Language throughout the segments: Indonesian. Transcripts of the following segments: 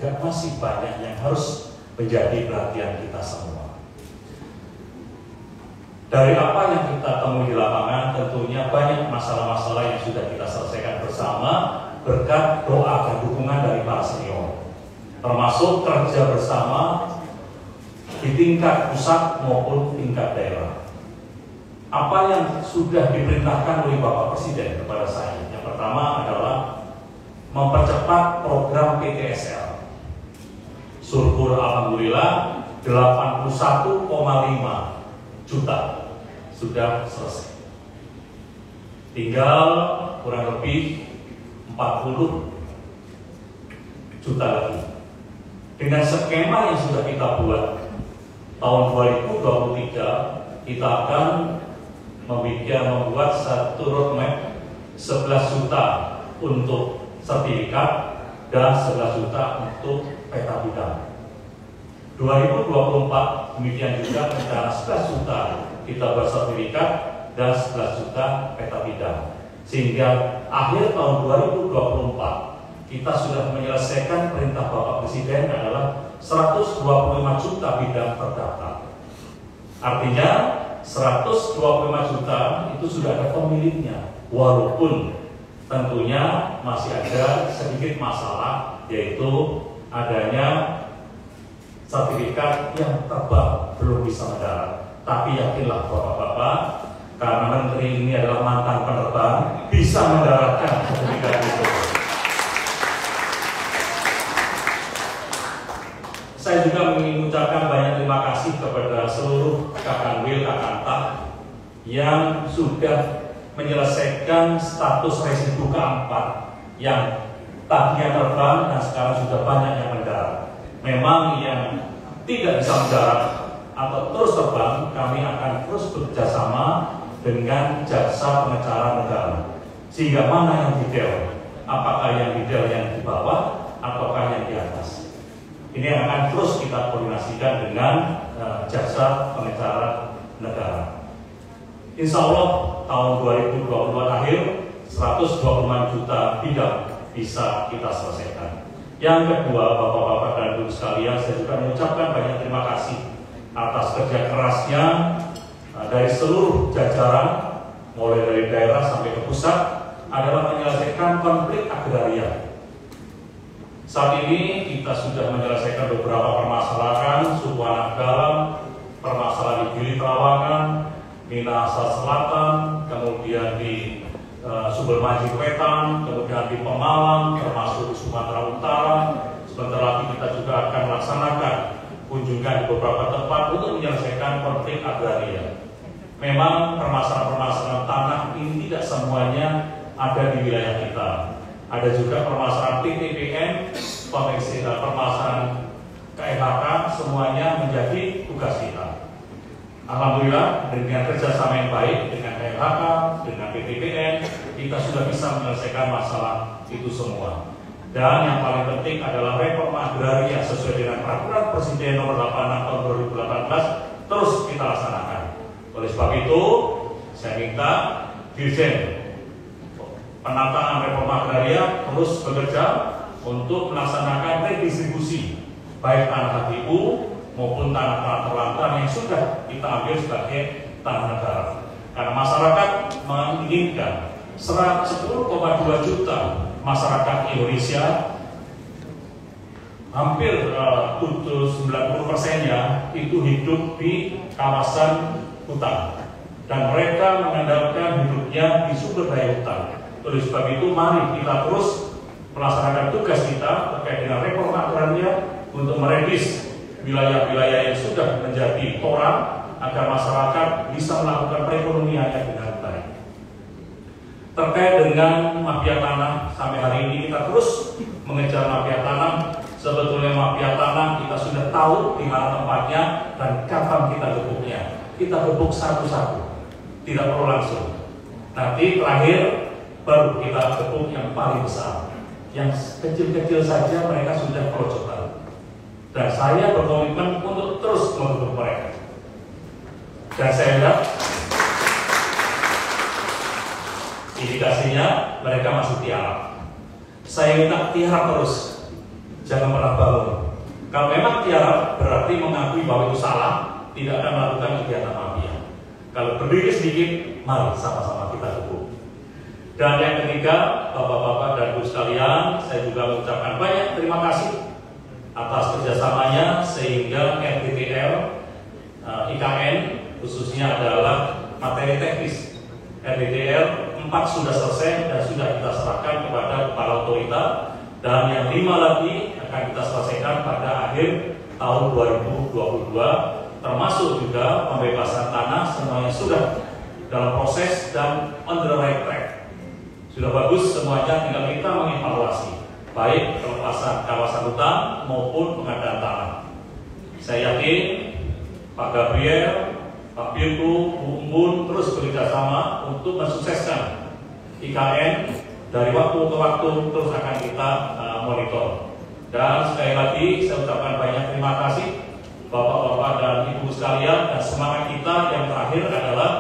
juga masih banyak yang harus menjadi perhatian kita semua. Dari apa yang kita temui di lapangan, tentunya banyak masalah-masalah yang sudah kita selesaikan bersama berkat doa dan dukungan dari para senior, termasuk kerja bersama di tingkat pusat maupun tingkat daerah. Apa yang sudah diperintahkan oleh Bapak Presiden kepada saya? Yang pertama adalah mempercepat program PTSL. Syukur alhamdulillah 81,5 juta sudah selesai. Tinggal kurang lebih 40 juta lagi. Dengan skema yang sudah kita buat tahun 2023, kita akan membuat satu roadmap 11 juta untuk sertifikat dan 11 juta untuk peta bidang. 2024 demikian juga rencana 11 juta kita bersertifikat dan 11 juta peta bidang. Sehingga akhir tahun 2024 kita sudah menyelesaikan perintah Bapak Presiden adalah 125 juta bidang terdaftar. Artinya 125 juta itu sudah ada pemiliknya, walaupun tentunya masih ada sedikit masalah, yaitu adanya sertifikat yang terbang belum bisa mendarat. Tapi yakinlah Bapak-Bapak, karena Menteri ini adalah mantan penerbang, bisa mendaratkan sertifikat itu. Saya juga ingin mengucapkan banyak terima kasih kepada seluruh Kakang Wil, Kakang Tak yang sudah menyelesaikan status residu keempat yang tadinya terbang dan sekarang sudah banyak yang mendarat. Memang yang tidak bisa mendarat atau terus terbang, kami akan terus bekerjasama dengan jasa pengacara negara. Sehingga mana yang detail? Apakah yang detail yang di bawah ataukah yang di atas? Ini yang akan terus kita koordinasikan dengan jasa pengacara negara. Insya Allah tahun 2022 akhir 125 juta bidang bisa kita selesaikan. Yang kedua, Bapak-bapak dan Ibu sekalian, saya juga mengucapkan banyak terima kasih atas kerja kerasnya dari seluruh jajaran, mulai dari daerah sampai ke pusat, adalah menyelesaikan konflik agraria. Saat ini kita sudah menyelesaikan beberapa permasalahan, suku anak dalam, permasalahan di Gili Trawangan, Minahasa Selatan, kemudian di Sumber Majid Wetan, kemudian di Pemalang, termasuk di Sumatera Utara. Sebentar lagi kita juga akan melaksanakan kunjungan di beberapa tempat untuk menyelesaikan konflik agraria. Memang permasalahan-permasalahan tanah ini tidak semuanya ada di wilayah kita. Ada juga permasalahan PTPN, permasalahan KLHK, semuanya menjadi tugas kita. Alhamdulillah dengan kerjasama yang baik dengan KLHK, dengan PTPN, kita sudah bisa menyelesaikan masalah itu semua. Dan yang paling penting adalah reforma agraria sesuai dengan Peraturan Presiden Nomor 86 Tahun 2018 terus kita laksanakan. Oleh sebab itu, saya minta Dirjen Penataan Reforma Agraria terus bekerja untuk melaksanakan redistribusi baik tanah HTU maupun tanah-tanah terlantar yang sudah kita ambil sebagai tanah negara. Karena masyarakat menginginkan 10,2 juta masyarakat Indonesia, hampir 90%-nya itu hidup di kawasan hutan, dan mereka mengandalkan hidupnya di sumber daya hutan. Oleh sebab itu, mari kita terus melaksanakan tugas kita terkait dengan reforma agraria untuk meredis wilayah-wilayah yang sudah menjadi toran agar masyarakat bisa melakukan perekonomiannya dengan baik. Terkait dengan mafia tanah, sampai hari ini kita terus mengejar mafia tanah. Sebetulnya mafia tanah kita sudah tahu di mana tempatnya dan kapan kita gebuknya. Kita gebuk satu-satu, tidak perlu langsung. Nanti terakhir baru kita gebuk yang paling besar. Yang kecil-kecil saja mereka sudah kerocokan. Dan saya berkomitmen untuk terus menggebuk mereka. Dan saya lihat indikasinya mereka masih tiarap. Saya minta tiarap terus, jangan pernah bangun. tidak akan melakukan kegiatan mafia. Kalau berdiri sedikit, mari sama-sama kita dukung. Dan yang ketiga, Bapak-bapak dan Ibu sekalian, saya juga mengucapkan banyak terima kasih atas kerjasamanya sehingga RDTL IKN khususnya adalah materi teknis. RDTL 4 sudah selesai dan sudah kita serahkan kepada kepala otorita, dan yang 5 lagi akan kita selesaikan pada akhir tahun 2022, termasuk juga pembebasan tanah. Semuanya sudah dalam proses dan on the right track. Sudah bagus semuanya, tinggal kita mengevaluasi baik pelepasan kawasan hutan maupun pengadaan tanah. Saya yakin Pak Gabriel, Pak Birku, Bu Umbun terus bekerjasama untuk mensukseskan IKN. Dari waktu ke waktu terus akan kita monitor. Dan sekali lagi saya ucapkan banyak terima kasih Bapak-bapak dan Ibu sekalian, dan semangat kita yang terakhir adalah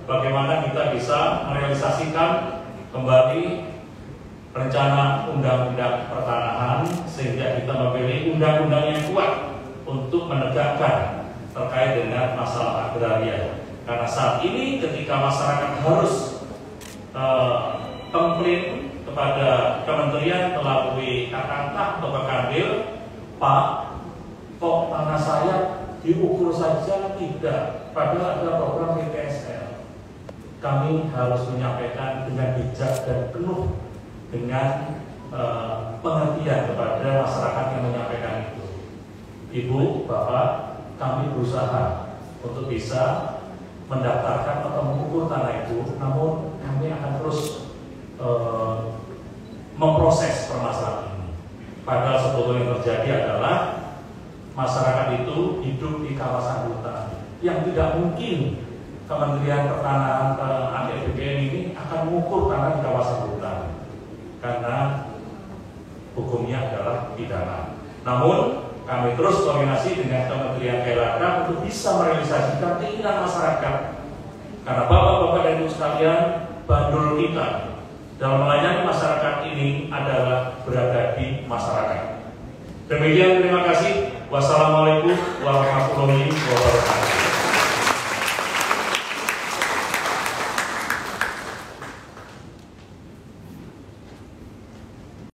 bagaimana kita bisa merealisasikan kembali rencana undang-undang pertanahan sehingga kita memilih undang-undang yang kuat untuk menegakkan terkait dengan masalah agraria. Karena saat ini ketika masyarakat harus komplain kepada kementerian melalui Kakantah atau Kakanwil, Pak, kok tanah saya diukur saja tidak, padahal ada program PPSL. Kami harus menyampaikan dengan bijak dan penuh dengan pengertian kepada masyarakat yang menyampaikan itu. Ibu, Bapak, kami berusaha untuk bisa mendaftarkan atau mengukur tanah itu, namun kami akan terus memproses permasalahan ini. Padahal sebetulnya yang terjadi adalah masyarakat itu hidup di kawasan hutan yang tidak mungkin Kementerian Pertanahan APBN ini akan mengukur tanah di kawasan hutan, karena hukumnya adalah pidana. Namun kami terus koordinasi dengan Kementerian KLHK untuk bisa merealisasikan keinginan masyarakat, karena Bapak-bapak dan Ibu sekalian, bandul kita dalam melayani masyarakat ini adalah berada di masyarakat. Demikian, terima kasih. Wassalamualaikum